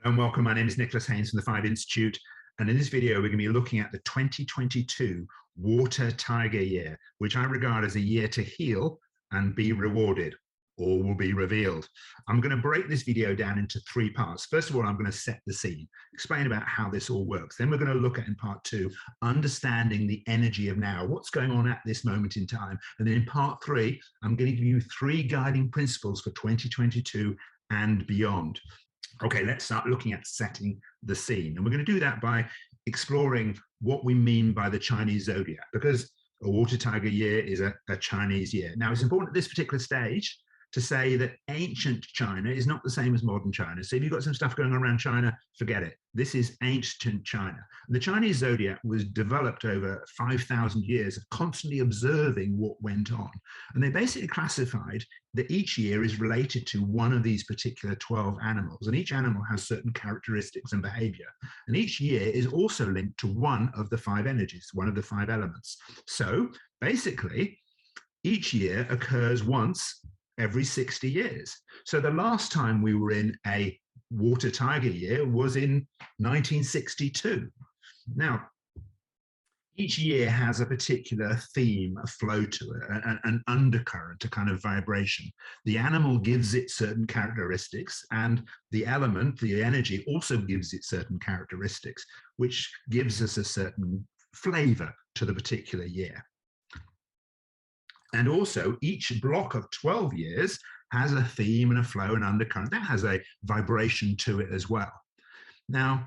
Hello and welcome. My name is Nicholas Haines from the Five Institute. And in this video, we're going to be looking at the 2022 Water Tiger Year, which I regard as a year to heal and be rewarded. All will be revealed. I'm going to break this video down into three parts. First of all, I'm going to set the scene, explain about how this all works. Then we're going to look at, in part two, understanding the energy of now, what's going on at this moment in time. And then in part three, I'm going to give you three guiding principles for 2022 and beyond. Okay, let's start looking at setting the scene. And we're going to do that by exploring what we mean by the Chinese zodiac, because a water tiger year is a Chinese year. Now, it's important at this particular stage to say that ancient China is not the same as modern China. So if you've got some stuff going on around China, forget it. This is ancient China. The Chinese zodiac was developed over 5,000 years of constantly observing what went on. And they basically classified that each year is related to one of these particular 12 animals. And each animal has certain characteristics and behavior. And each year is also linked to one of the five energies, one of the five elements. So basically, each year occurs once every 60 years. So the last time we were in a water tiger year was in 1962. Now, each year has a particular theme, a flow to it, an undercurrent, a kind of vibration. The animal gives it certain characteristics, and the element, the energy, also gives it certain characteristics, which gives us a certain flavor to the particular year. And also, each block of 12 years has a theme and a flow and undercurrent. That has a vibration to it as well. Now,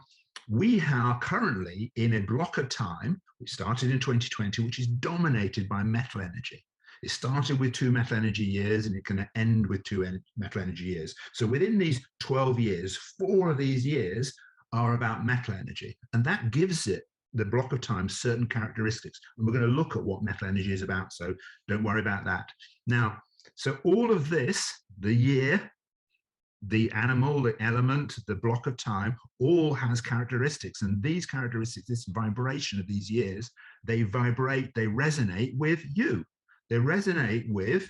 we are currently in a block of time, which started in 2020, which is dominated by metal energy. It started with 2 metal energy years, and it can end with 2 metal energy years. So within these 12 years, 4 of these years are about metal energy. And that gives it, the block of time, certain characteristics. And we're going to look at what metal energy is about, so don't worry about that. Now, so all of this, the year, the animal, the element, the block of time, all has characteristics. And these characteristics, this vibration of these years, they vibrate, they resonate with you. They resonate with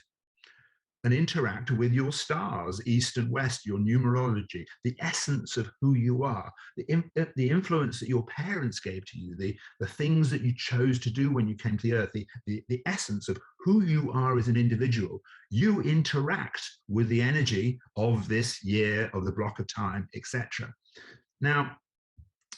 and interact with your stars, east and west, your numerology, the essence of who you are, the influence that your parents gave to you, the things that you chose to do when you came to the earth, the essence of who you are as an individual. You interact with the energy of this year, of the block of time, etc. Now,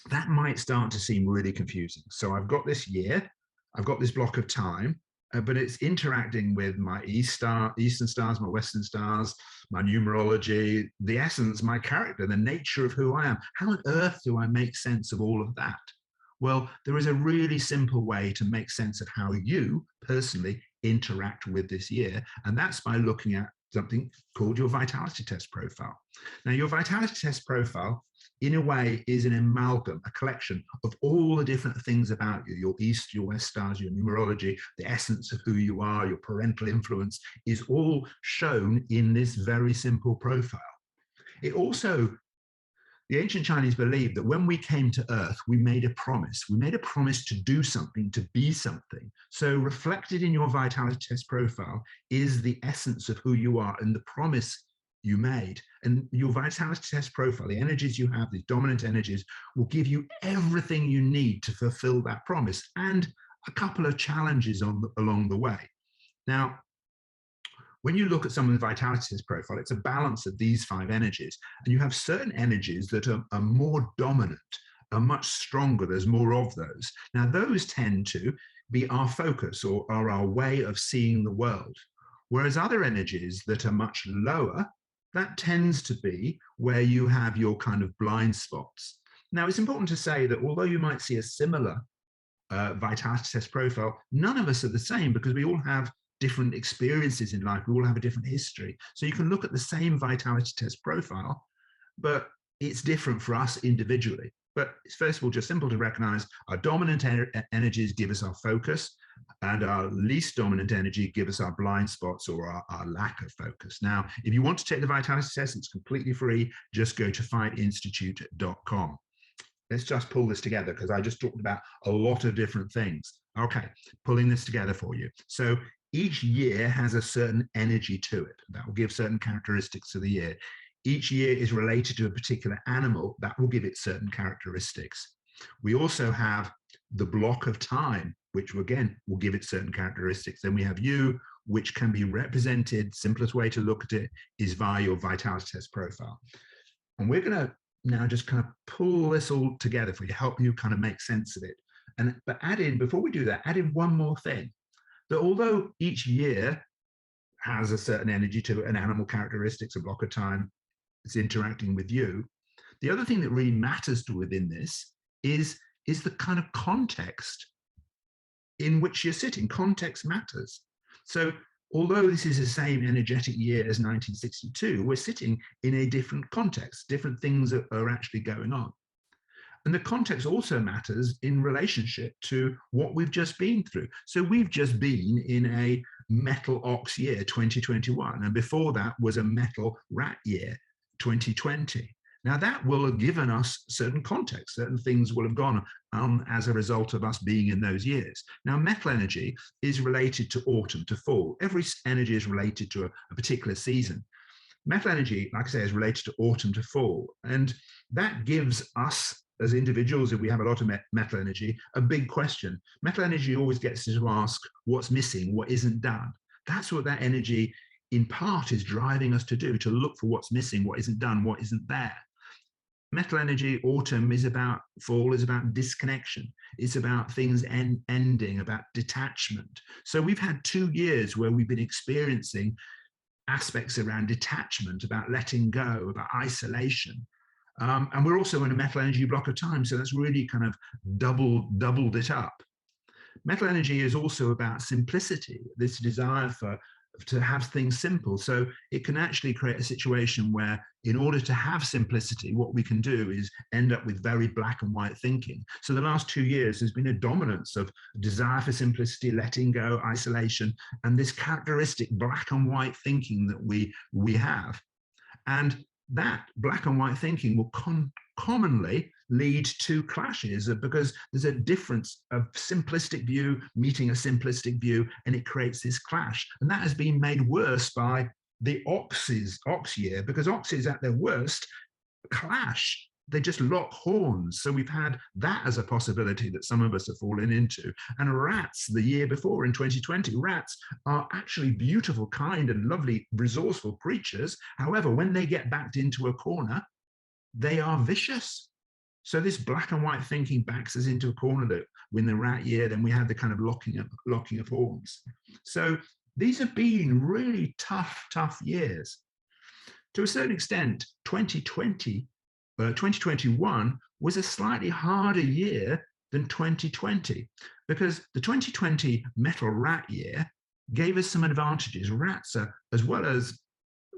that might start to seem really confusing. So I've got this year, I've got this block of time, but it's interacting with my eastern stars, my western stars, my numerology, the essence, my character, the nature of who I am. How on earth do I make sense of all of that? Well, there is a really simple way to make sense of how you personally interact with this year, and that's by looking at something called your vitality test profile. Now, your vitality test profile, in a way, is an amalgam, a collection of all the different things about you, your east, your west stars, your numerology, the essence of who you are, your parental influence, is all shown in this very simple profile. It also, the ancient Chinese believed that when we came to Earth, we made a promise. We made a promise to do something, to be something. So reflected in your vitality test profile is the essence of who you are and the promise you made. And your vitality test profile, the energies you have, the dominant energies, will give you everything you need to fulfill that promise, and a couple of challenges along the way. Now, when you look at someone's vitality test profile, it's a balance of these 5 energies. And you have certain energies that are more dominant, are much stronger, there's more of those. Now, those tend to be our focus, or are our way of seeing the world. Whereas other energies that are much lower, that tends to be where you have your kind of blind spots. Now, it's important to say that although you might see a similar vitality test profile, none of us are the same, because we all have different experiences in life. We all have a different history. So you can look at the same vitality test profile, but it's different for us individually. But it's, first of all, just simple to recognize our dominant energies give us our focus, and our least dominant energy give us our blind spots, or our lack of focus. Now, if you want to take the vitality test, it's completely free. Just go to findinstitute.com. Let's just pull this together, because I just talked about a lot of different things. Okay, pulling this together for you. So each year has a certain energy to it that will give certain characteristics to the year. each year is related to a particular animal, that will give it certain characteristics. We also have the block of time, which again will give it certain characteristics. Then we have you, which can be represented, simplest way to look at it is via your vitality test profile. And we're going to now just kind of pull this all together for you to help you kind of make sense of it. But add in, before we do that, add in one more thing, that although each year has a certain energy to an animal characteristics, a block of time, it's interacting with you, the other thing that really matters to within this is the kind of context in which you're sitting. Context matters. So although this is the same energetic year as 1962, we're sitting in a different context. Different things are actually going on. And the context also matters in relationship to what we've just been through. So we've just been in a metal ox year, 2021, and before that was a metal rat year, 2020. Now that will have given us certain context, certain things will have gone on as a result of us being in those years. Now metal energy is related to autumn, to fall. Every energy is related to a particular season. Metal energy, like I say, is related to autumn, to fall. And that gives us as individuals, if we have a lot of metal energy, a big question. Metal energy always gets us to ask what's missing, what isn't done. That's what that energy in part is driving us to do, to look for what's missing, what isn't done, what isn't there. Metal energy, autumn, is about, fall is about disconnection. It's about things ending, about detachment. So we've had 2 years where we've been experiencing aspects around detachment, about letting go, about isolation. And we're also in a metal energy block of time, so that's really kind of doubled it up. Metal energy is also about simplicity, this desire to have things simple. So it can actually create a situation where in order to have simplicity, what we can do is end up with very black and white thinking. So the last 2 years, there's been a dominance of desire for simplicity, letting go, isolation, and this characteristic black and white thinking that we have. And that black and white thinking will commonly lead to clashes, because there's a difference of simplistic view meeting a simplistic view, and it creates this clash. And that has been made worse by the ox year, because oxes at their worst clash. They just lock horns. So we've had that as a possibility that some of us have fallen into. And rats, the year before in 2020, rats are actually beautiful, kind and lovely, resourceful creatures. However, when they get backed into a corner, they are vicious. So this black and white thinking backs us into a corner. That when the rat year, then we had the kind of locking of horns. So these have been really tough years. To a certain extent, 2021 was a slightly harder year than 2020, because the 2020 metal rat year gave us some advantages. Rats are, as well as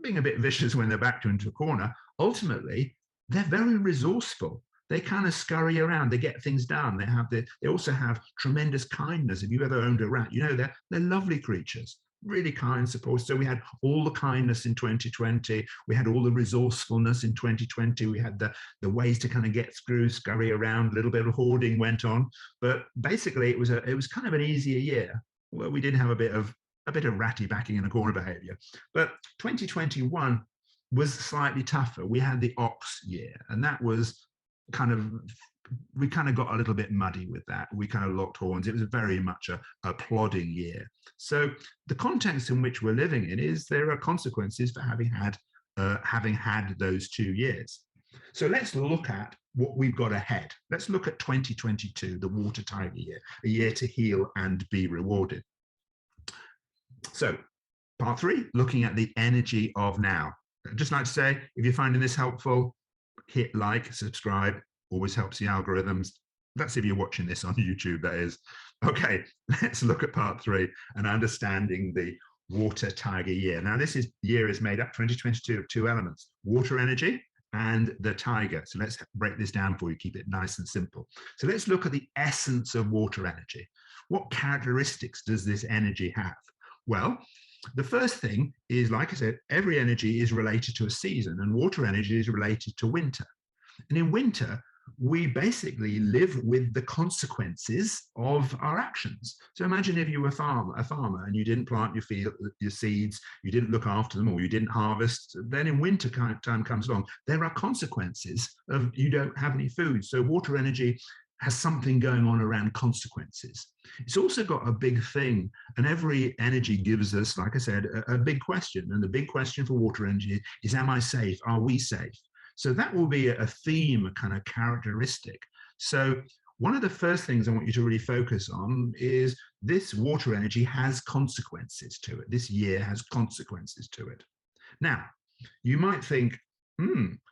being a bit vicious when they're backed into a corner, ultimately, they're very resourceful. They kind of scurry around, they get things done. They also have tremendous kindness. If you've ever owned a rat, you know they're lovely creatures. Really kind, supportive. So we had all the kindness in 2020. We had all the resourcefulness in 2020. We had the ways to kind of get through, scurry around. A little bit of hoarding went on, but basically it was kind of an easier year. Well, we did have a bit of ratty backing in a corner behavior, but 2021 was slightly tougher. We had the ox year, and that was we kind of got a little bit muddy with that. We kind of locked horns. It was very much a plodding year. So the context in which we're living in is there are consequences for having had those 2 years. So let's look at what we've got ahead. Let's look at 2022, the water tiger year, a year to heal and be rewarded. So part 3, looking at the energy of now. I'd just like to say, if you're finding this helpful, hit like, subscribe, always helps the algorithms. That's if you're watching this on YouTube, that is. Okay, let's look at part 3 and understanding the water tiger year. Now this year is made up, 2022, of 2 elements, water energy and the tiger. So let's break this down for you, keep it nice and simple. So let's look at the essence of water energy. What characteristics does this energy have? Well, the first thing is, like I said, every energy is related to a season, and water energy is related to winter. And in winter, we basically live with the consequences of our actions. So imagine if you were a farmer and you didn't plant your seeds, you didn't look after them, or you didn't harvest. Then in winter time comes along, there are consequences of you don't have any food. So water energy has something going on around consequences. It's also got a big thing, and every energy gives us, like I said, a big question. And the big question for water energy is, am I safe? Are we safe? So that will be a theme, a kind of characteristic. So one of the first things I want you to really focus on is this water energy has consequences to it. This year has consequences to it. Now, you might think,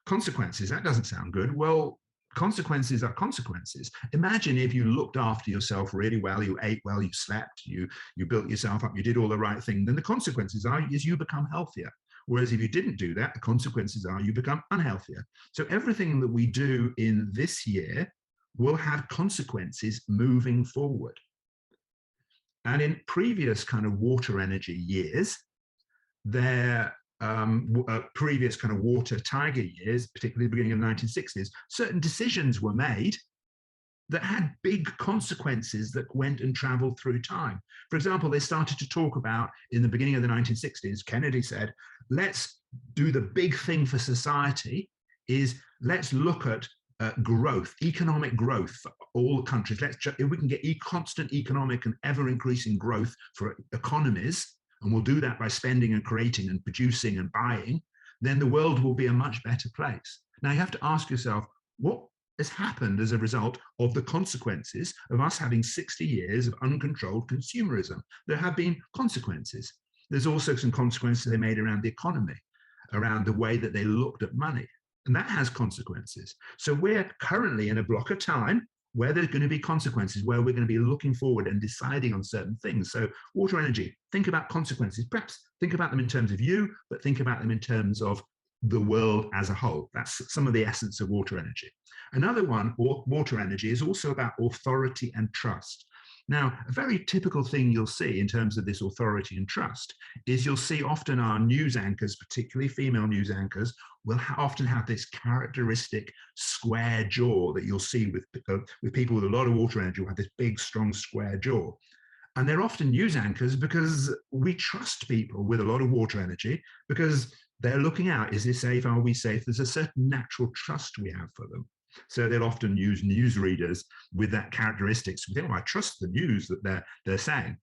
consequences, that doesn't sound good. Well, consequences are consequences. Imagine if you looked after yourself really well, you ate well, you slept, you built yourself up, you did all the right thing, then the consequences are is you become healthier. Whereas if you didn't do that, the consequences are you become unhealthier. So everything that we do in this year will have consequences moving forward. And in previous kind of water energy years, previous kind of water tiger years, particularly the beginning of the 1960s, certain decisions were made that had big consequences that went and traveled through time. For example, they started to talk about, in the beginning of the 1960s, Kennedy said, let's do the big thing for society is let's look at growth, economic growth for all countries. If we can get constant economic and ever-increasing growth for economies, and we'll do that by spending and creating and producing and buying, then the world will be a much better place. Now you have to ask yourself, what has happened as a result of the consequences of us having 60 years of uncontrolled consumerism? There have been consequences. There's also some consequences they made around the economy, around the way that they looked at money, and that has consequences. So we're currently in a block of time where there's going to be consequences, where we're going to be looking forward and deciding on certain things. So water energy, think about consequences. Perhaps think about them in terms of you, but think about them in terms of the world as a whole. That's some of the essence of water energy. Another one, water energy, is also about authority and trust. Now, a very typical thing you'll see in terms of this authority and trust is you'll see often our news anchors, particularly female news anchors, will often have this characteristic square jaw that you'll see with people with a lot of water energy who have this big, strong, square jaw. And they're often news anchors because we trust people with a lot of water energy because they're looking out, is this safe? Are we safe? There's a certain natural trust we have for them. So they'll often use newsreaders with that characteristics. We think, oh, I trust the news that they're saying.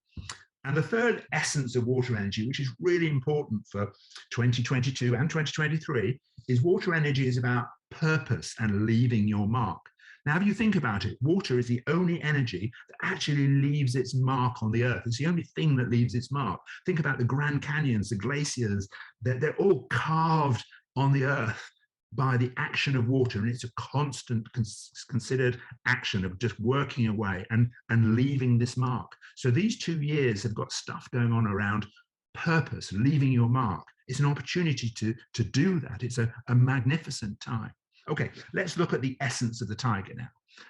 And the third essence of water energy, which is really important for 2022 and 2023, is water energy is about purpose and leaving your mark. Now, if you think about it, water is the only energy that actually leaves its mark on the earth. It's the only thing that leaves its mark. Think about the Grand Canyons, the glaciers, they're all carved on the earth by the action of water, and it's a constant considered action of just working away and leaving this mark. So these 2 years have got stuff going on around purpose, leaving your mark. It's an opportunity to do that. It's a magnificent time. Okay, let's look at the essence of the tiger now.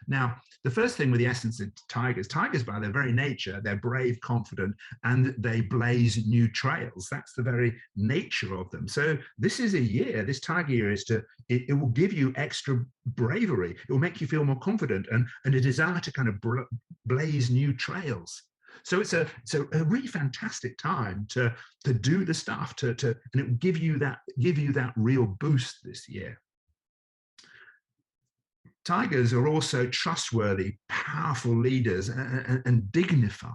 Now, the first thing with the essence of tigers by their very nature, they're brave, confident, and they blaze new trails. That's the very nature of them. So this is a year, this tiger year it will give you extra bravery. It will make you feel more confident and a desire to kind of blaze new trails. So it's a really fantastic time to do the stuff and it will give you that real boost this year. Tigers are also trustworthy, powerful leaders and dignified.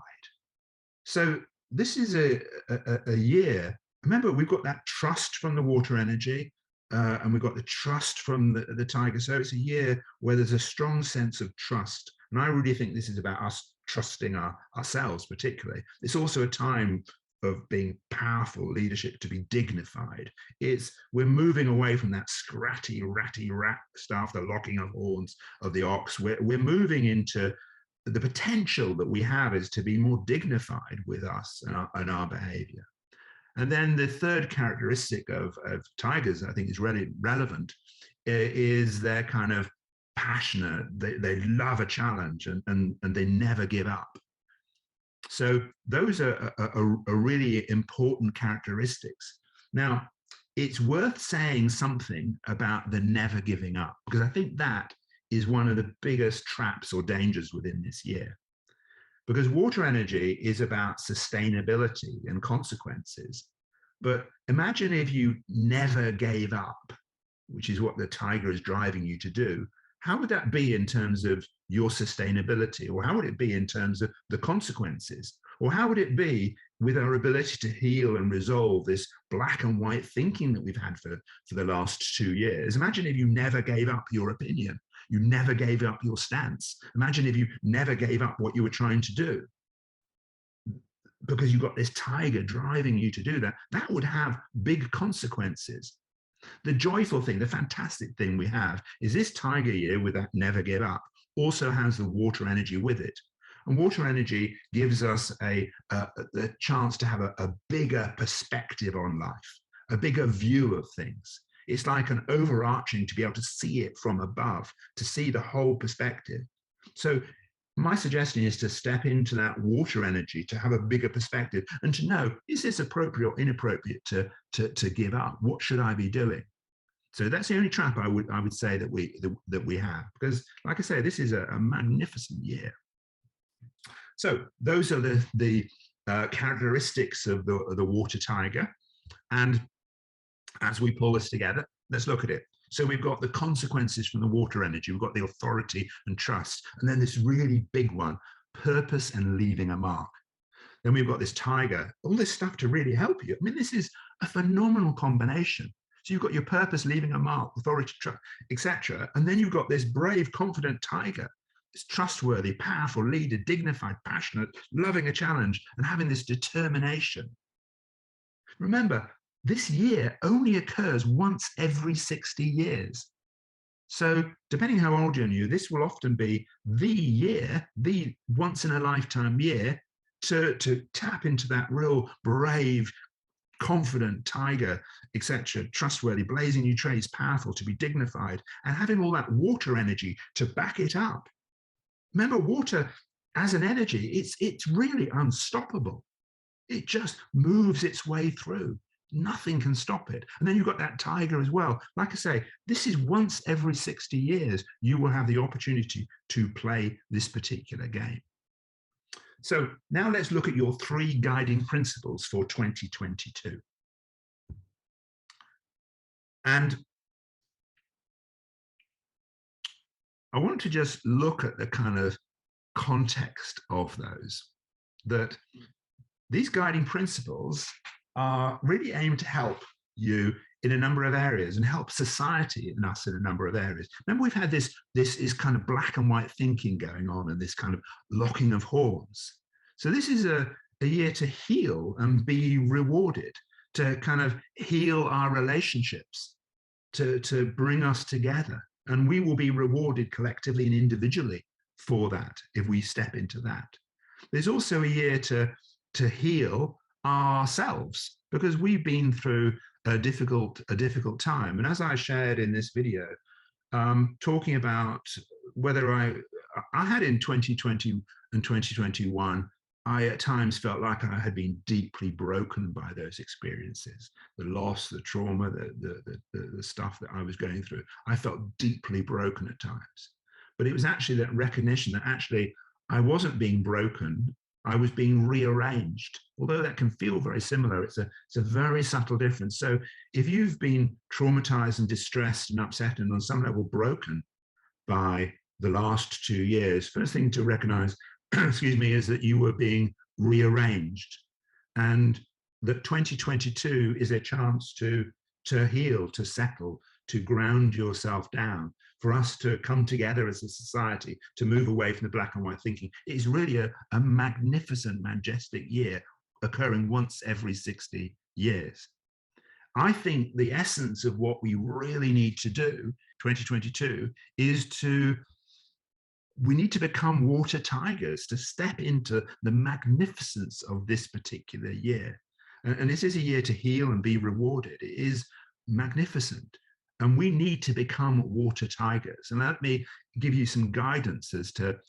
So this is a year. Remember, we've got that trust from the water energy and we've got the trust from the tiger. So it's a year where there's a strong sense of trust. And I really think this is about us trusting ourselves particularly. It's also a time of being powerful leadership, to be dignified. We're moving away from that scratty, ratty rat stuff, the locking of horns of the ox. We're moving into the potential that we have is to be more dignified with us and our behavior. And then the third characteristic of tigers, I think is really relevant, is they're kind of passionate. They love a challenge and they never give up. So those are really important characteristics. Now, it's worth saying something about the never giving up, because I think that is one of the biggest traps or dangers within this year. Because water energy is about sustainability and consequences. But imagine if you never gave up, which is what the tiger is driving you to do. How would that be in terms of your sustainability? Or how would it be in terms of the consequences? Or how would it be with our ability to heal and resolve this black and white thinking that we've had for the last 2 years? Imagine if you never gave up your opinion. You never gave up your stance. Imagine if you never gave up what you were trying to do, because you've got this tiger driving you to do that. That would have big consequences. The joyful thing, the fantastic thing we have is this tiger year with that never give up also has the water energy with it. And water energy gives us a chance to have a bigger perspective on life, a bigger view of things. It's like an overarching, to be able to see it from above, to see the whole perspective. So my suggestion is to step into that water energy, to have a bigger perspective and to know, is this appropriate or inappropriate to give up? What should I be doing? So that's the only trap I would say that we have, because like I say, this is a magnificent year. So those are the characteristics of the water tiger. And as we pull this together, let's look at it. So we've got the consequences from the water energy, we've got the authority and trust, and then this really big one, purpose and leaving a mark. Then we've got this tiger, all this stuff to really help you. I mean, this is a phenomenal combination. So you've got your purpose, leaving a mark, authority, trust, etc. And then you've got this brave, confident tiger, this trustworthy, powerful leader, dignified, passionate, loving a challenge, and having this determination. Remember, this year only occurs once every 60 years. So depending how old you're new, this will often be the year, the once in a lifetime year to tap into that real brave, confident tiger, etc., trustworthy, blazing new traits, powerful, to be dignified, and having all that water energy to back it up. Remember, water as an energy, it's really unstoppable. It just moves its way through. Nothing can stop it. And then you've got that tiger as well. Like I say, this is once every 60 years, you will have the opportunity to play this particular game. So now let's look at your 3 guiding principles for 2022. And I want to just look at the kind of context of those, that these guiding principles are really aimed to help you in a number of areas and help society and us in a number of areas. Remember, we've had this is kind of black and white thinking going on and this kind of locking of horns. So this is a year to heal and be rewarded, to kind of heal our relationships, to bring us together. And we will be rewarded collectively and individually for that if we step into that. There's also a year to heal ourselves, because we've been through a difficult time. And as I shared in this video, talking about whether I had in 2020 and 2021, I at times felt like I had been deeply broken by those experiences, the loss, the trauma, the stuff that I was going through. I felt deeply broken at times. But it was actually that recognition that actually I wasn't being broken, I was being rearranged. Although that can feel very similar, it's a very subtle difference. So if you've been traumatized and distressed and upset and on some level broken by the last 2 years, first thing to recognize, excuse me, is that you were being rearranged, and that 2022 is a chance to heal, to settle, to ground yourself down, for us to come together as a society, to move away from the black and white thinking. It is really a magnificent, majestic year occurring once every 60 years. I think the essence of what we really need to do, 2022, is we need to become water tigers, to step into the magnificence of this particular year. And this is a year to heal and be rewarded. It is magnificent. And we need to become water tigers. And let me give you some guidance as to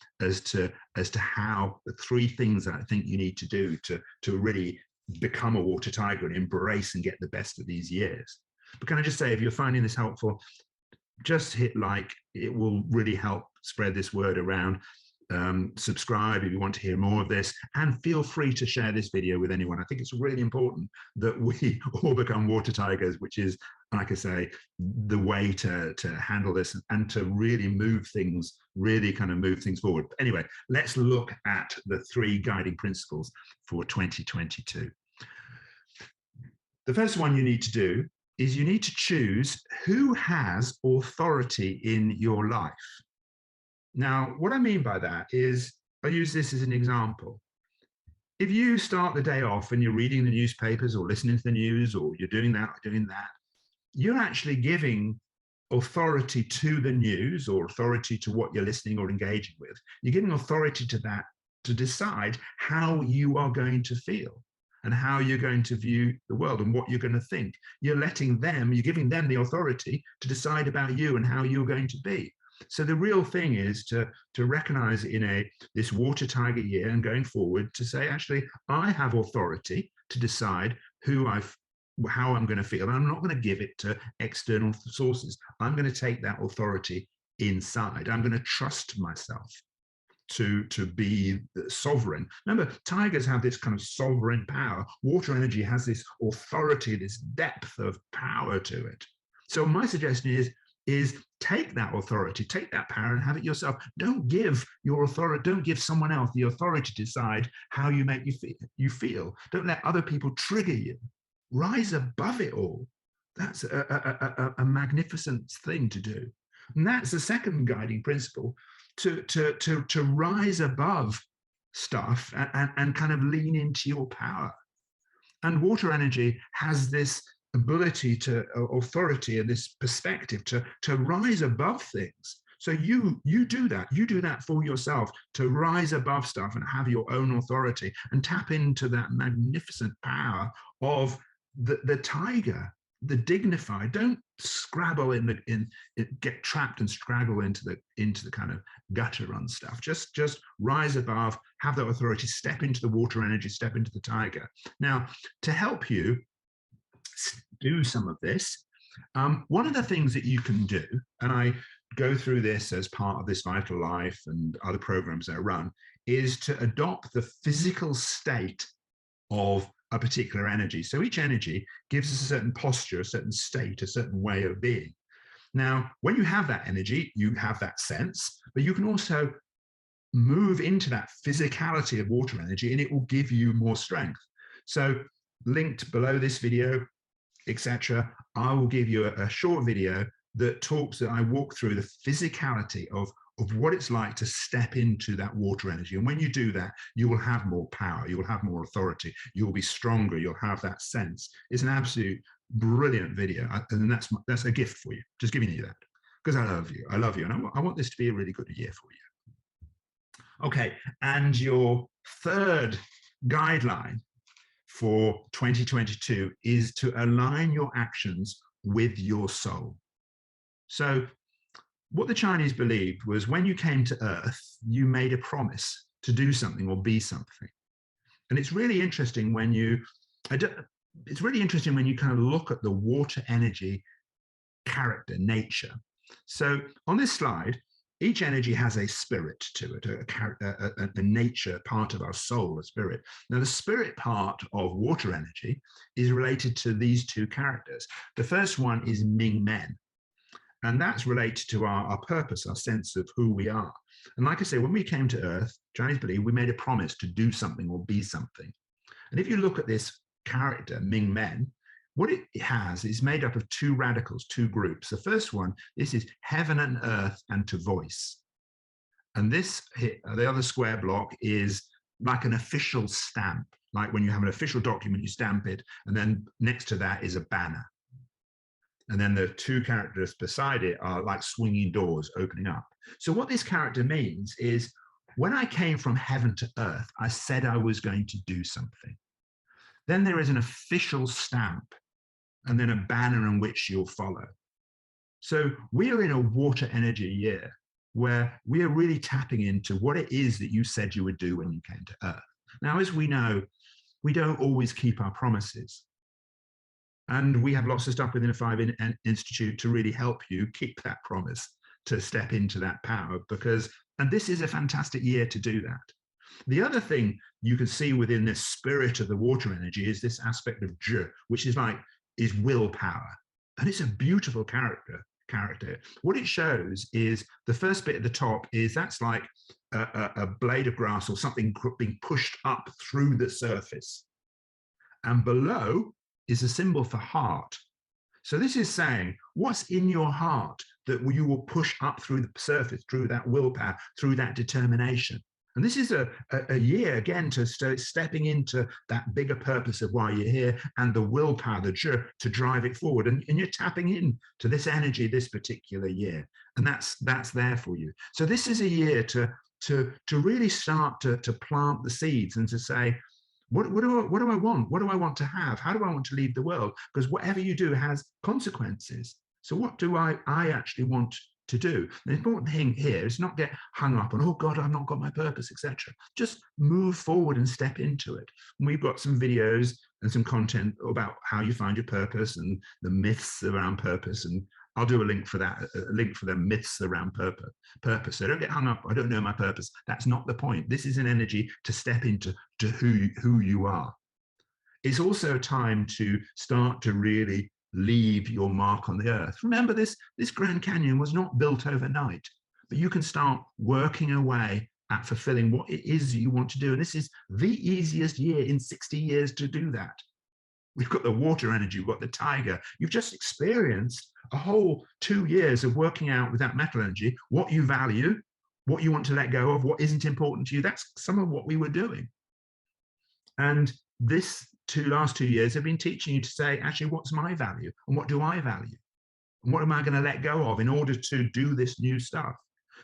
how the 3 things that I think you need to do to really become a water tiger and embrace and get the best of these years. But can I just say, if you're finding this helpful, just hit like. It will really help spread this word around. Subscribe if you want to hear more of this, and feel free to share this video with anyone. I think it's really important that we all become water tigers, which is, like I say, the way to handle this and to really move things, really kind of move things forward. But anyway, let's look at the 3 guiding principles for 2022. The first one you need to do is you need to choose who has authority in your life. Now, what I mean by that is, I use this as an example. If you start the day off and you're reading the newspapers or listening to the news, or you're doing that or doing that, you're actually giving authority to the news, or authority to what you're listening or engaging with. You're giving authority to that to decide how you are going to feel and how you're going to view the world and what you're going to think. You're giving them the authority to decide about you and how you're going to be. So the real thing is to recognize in this water tiger year and going forward to say, actually, I have authority to decide how I'm going to feel. And I'm not going to give it to external sources. I'm going to take that authority inside. I'm going to trust myself to be sovereign. Remember, tigers have this kind of sovereign power. Water energy has this authority, this depth of power to it. So my suggestion is take that authority, take that power and have it yourself. Don't give your authority, don't give someone else the authority to decide how you make you feel. Don't let other people trigger you. Rise above it all. That's a magnificent thing to do. And that's the second guiding principle, to rise above stuff and kind of lean into your power. And water energy has this ability to authority and this perspective to rise above things. So you do that for yourself, to rise above stuff and have your own authority and tap into that magnificent power of the tiger, the dignified. Don't scrabble get trapped and straggle into the kind of gutter run stuff. Just rise above, have that authority, step into the water energy, step into the tiger. Now, to help you do some of this, one of the things that you can do, and I go through this as part of this Vital Life and other programs that I run, is to adopt the physical state of a particular energy. So each energy gives us a certain posture, a certain state, a certain way of being. Now, when you have that energy, you have that sense, but you can also move into that physicality of water energy and it will give you more strength. So linked below this video, etc., I will give you a short video that I walk through the physicality of what it's like to step into that water energy. And when you do that, you will have more power, you will have more authority, you'll be stronger, you'll have that sense. It's an absolute brilliant video. And that's a gift for you, just giving you that, because I love you, and I want this to be a really good year for you. Okay, and your third guideline for 2022 is to align your actions with your soul. So what the Chinese believed was, when you came to Earth, you made a promise to do something or be something. And it's really interesting when you kind of look at the water energy character, nature. So on this slide, each energy has a spirit to it, a nature, part of our soul, a spirit. Now, the spirit part of water energy is related to these 2 characters. The first one is Ming Men, and that's related to our purpose, our sense of who we are. And like I say, when we came to Earth, Chinese believe we made a promise to do something or be something. And if you look at this character, Ming Men, what it has is made up of 2 radicals, 2 groups. The first one, this is heaven and earth and to voice. And the other square block is like an official stamp. Like when you have an official document, you stamp it, and then next to that is a banner. And then the 2 characters beside it are like swinging doors opening up. So what this character means is, when I came from heaven to earth, I said I was going to do something. Then there is an official stamp, and then a banner in which you'll follow. So we are in a water energy year where we are really tapping into what it is that you said you would do when you came to Earth. Now, as we know, we don't always keep our promises. And we have lots of stuff within the Institute to really help you keep that promise, to step into that power, because, and this is a fantastic year to do that. The other thing you can see within this spirit of the water energy is this aspect of je, which is willpower. And it's a beautiful character. What it shows is the first bit at the top is that's like a blade of grass or something being pushed up through the surface. And below is a symbol for heart. So this is saying what's in your heart that you will push up through the surface, through that willpower, through that determination. And this is a year, again, to start stepping into that bigger purpose of why you're here and the willpower, the je, to drive it forward. And you're tapping in to this energy this particular year. And that's there for you. So this is a year to really start to plant the seeds and to say, what do I want? What do I want to have? How do I want to leave the world? Because whatever you do has consequences. So what do I actually want to do? The important thing here is not get hung up on, oh God, I've not got my purpose, etc. Just move forward and step into it. And we've got some videos and some content about how you find your purpose and the myths around purpose. And I'll do a link for that, a link for the myths around purpose. So don't get hung up, I don't know my purpose. That's not the point. This is an energy to step into who you are. It's also a time to start to really leave your mark on the earth. Remember, this Grand Canyon was not built overnight, but you can start working away at fulfilling what it is you want to do. And this is the easiest year in 60 years to do that. We've got the water energy, we've got the tiger. You've just experienced a whole 2 years of working out with that metal energy, what you value, what you want to let go of, what isn't important to you. That's some of what we were doing. And this last 2 years have been teaching you to say, actually, what's my value and what do I value? And what am I going to let go of in order to do this new stuff?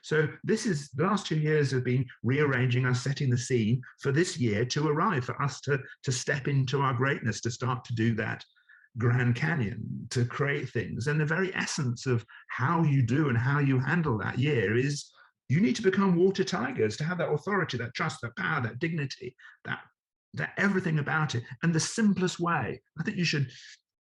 So the last 2 years have been rearranging us, setting the scene for this year to arrive, for us to step into our greatness, to start to do that Grand Canyon, to create things. And the very essence of how you do and how you handle that year is you need to become water tigers, to have that authority, that trust, that power, that dignity, that everything about it. And the simplest way, I think you should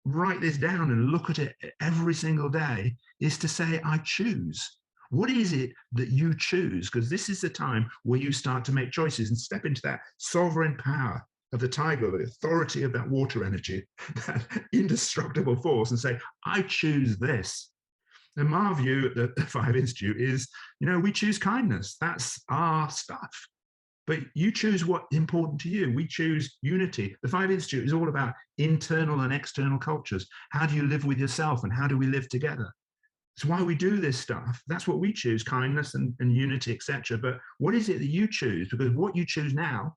write this down and look at it every single day, is to say, I choose. What is it that you choose? Because this is the time where you start to make choices and step into that sovereign power of the tiger, the authority of that water energy, that indestructible force, and say, I choose this. And my view at the Five Institute is, we choose kindness. That's our stuff. But you choose what's important to you. We choose unity. The Five Institute is all about internal and external cultures. How do you live with yourself and how do we live together? It's why we do this stuff. That's what we choose, kindness and unity, etc. But what is it that you choose? Because what you choose now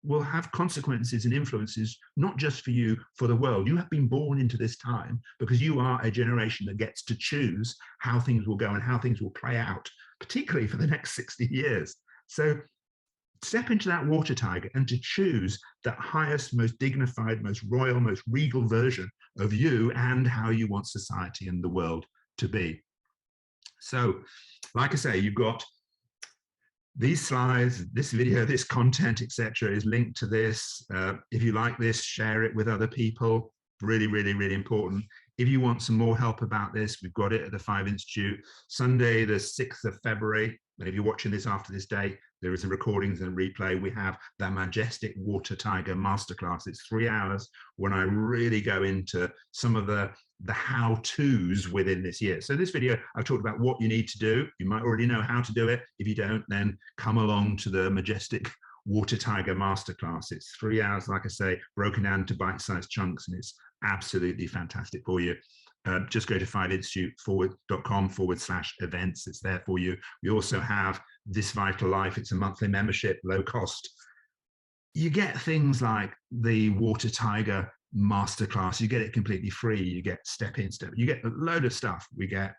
will have consequences and influences, not just for you, for the world. You have been born into this time because you are a generation that gets to choose how things will go and how things will play out, particularly for the next 60 years. So step into that water tiger and to choose that highest, most dignified, most royal, most regal version of you and how you want society and the world to be. So, like I say, you've got these slides, this video, this content, etc., is linked to this. If you like this, share it with other people. Really, really, really important. If you want some more help about this, we've got it at the Five Institute. Sunday, the 6th of February. And if you're watching this after this date, there is a recordings and replay. We have the Majestic Water Tiger Masterclass. It's 3 hours when I really go into some of the how-tos within this year. So this video, I've talked about what you need to do. You might already know how to do it. If you don't, then come along to the Majestic Water Tiger Masterclass. It's 3 hours, like I say, broken down to bite-sized chunks, and it's absolutely fantastic for you. Just go to fiveinstitute.com/events. It's there for you. We also have This Vital Life. It's a monthly membership, low cost. You get things like the Water Tiger Masterclass. You get it completely free. You get step in, step. You get a load of stuff. We get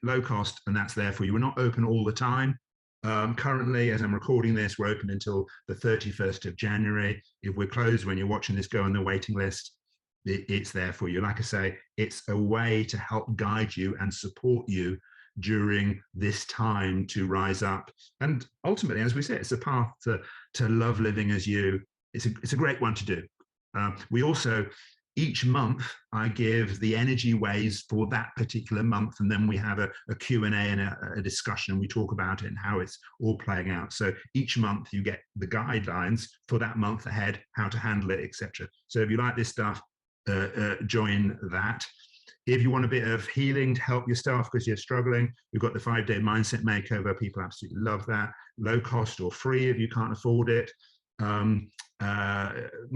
low cost, and that's there for you. We're not open all the time. Currently, as I'm recording this, we're open until the 31st of January. If we're closed when you're watching this, go on the waiting list. It's there for you. Like I say, it's a way to help guide you and support you during this time to rise up. And ultimately, as we say, it's a path to love living as you. It's a great one to do. We also, Each month, I give the energy waves for that particular month, and then we have a Q&A and a discussion, and we talk about it and how it's all playing out. So each month you get the guidelines for that month ahead, how to handle it, etc. So if you like this stuff, join that. If you want a bit of healing to help yourself because you're struggling, we've got the 5-day mindset makeover. People absolutely love that. Low cost or free if you can't afford it. When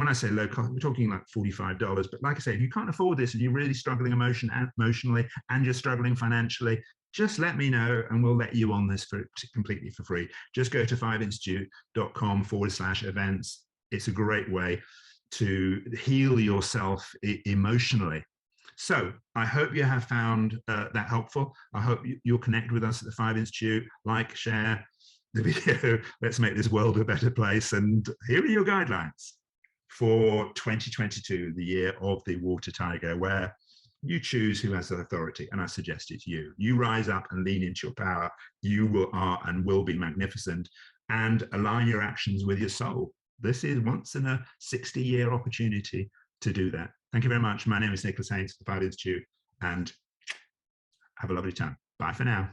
I say low cost, we're talking like $45. But like I say, if you can't afford this and you're really struggling emotionally and you're struggling financially, just let me know and we'll let you on this completely for free. Just go to 5institute.com/events. It's a great way to heal yourself emotionally. So I hope you have found that helpful. I hope you'll connect with us at the 5 Institute, like, share the video. Let's make this world a better place. And here are your guidelines for 2022, the year of the water tiger, where you choose who has the authority. And I suggest it's you. You rise up and lean into your power. You are and will be magnificent, and align your actions with your soul. This is once in a 60-year opportunity to do that. Thank you very much. My name is Nicholas Haines, the 5 Institute, and have a lovely time. Bye for now.